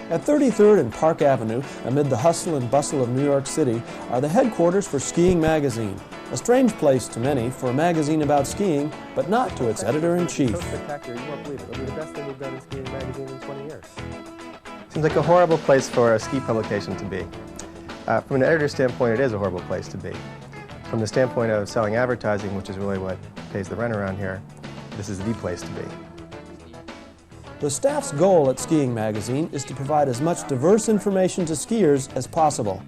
At 33rd and Park Avenue, amid the hustle and bustle of New York City, are the headquarters for Skiing Magazine. A strange place to many for a magazine about skiing, but not to its editor-in-chief. So spectacular, you won't believe it. It'll be the best thing we've done in Skiing Magazine in 20 years. Seems like a horrible place for a ski publication to be. From an editor's standpoint, it is a horrible place to be. From the standpoint of selling advertising, which is really what pays the rent around here, this is the place to be. The staff's goal at Skiing Magazine is to provide as much diverse information to skiers as possible.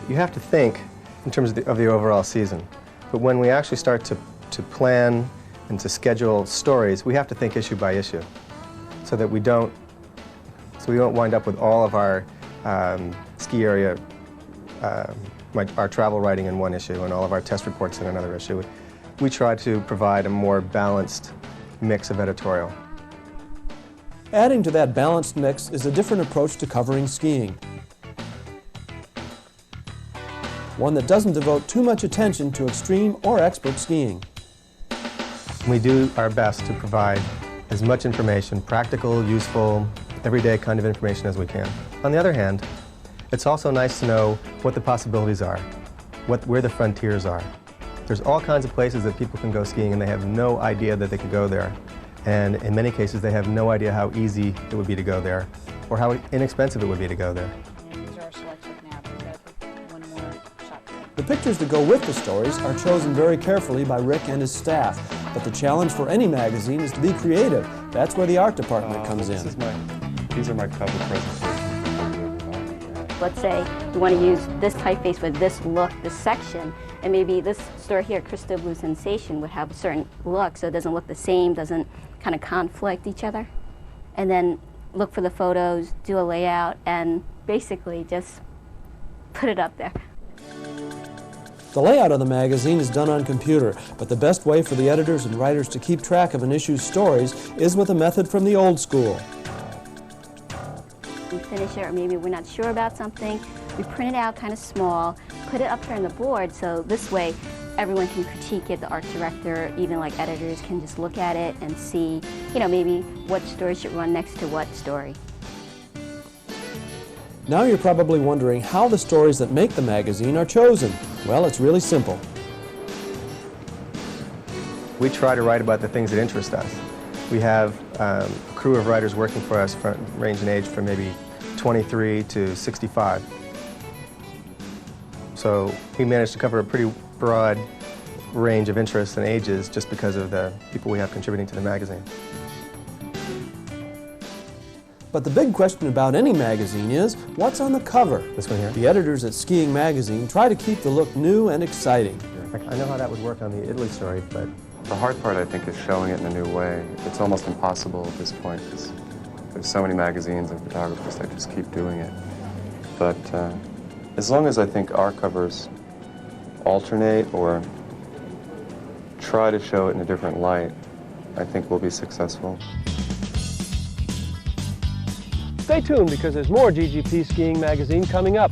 You have to think in terms of the overall season, but when we actually start to plan and to schedule stories, we have to think issue by issue, so that we don't wind up with all of our ski area, our travel writing in one issue and all of our test reports in another issue. We try to provide a more balanced mix of editorial. Adding to that balanced mix is a different approach to covering skiing. One that doesn't devote too much attention to extreme or expert skiing. We do our best to provide as much information, practical, useful, everyday kind of information as we can. On the other hand, it's also nice to know what the possibilities are, where the frontiers are. There's all kinds of places that people can go skiing and they have no idea that they could go there. And in many cases, they have no idea how easy it would be to go there or how inexpensive it would be to go there. The pictures that go with the stories are chosen very carefully by Rick and his staff. But the challenge for any magazine is to be creative. That's where the art department comes in. These are my cover presentations. Let's say you want to use this typeface with this look, this section, and maybe this story here, Crystal Blue Sensation, would have a certain look, so it doesn't look the same, doesn't kind of conflict each other. And then look for the photos, do a layout, and basically just put it up there. The layout of the magazine is done on computer, but the best way for the editors and writers to keep track of an issue's stories is with a method from the old school. We finish it, or maybe we're not sure about something, we print it out kind of small, put it up here on the board, so this way everyone can critique it, the art director, even like editors can just look at it and see, maybe what story should run next to what story. Now you're probably wondering how the stories that make the magazine are chosen. Well, it's really simple. We try to write about the things that interest us. We have a crew of writers working for us, range in age from maybe 23 to 65. So we managed to cover a pretty broad range of interests and ages just because of the people we have contributing to the magazine. But the big question about any magazine is, what's on the cover? This one here? The editors at Skiing Magazine try to keep the look new and exciting. I know how that would work on the Italy story, but The hard part, I think, is showing it in a new way. It's almost impossible at this point because there's so many magazines and photographers that just keep doing it. But as long as I think our covers alternate or try to show it in a different light, I think we'll be successful. Stay tuned because there's more GGP Skiing Magazine coming up.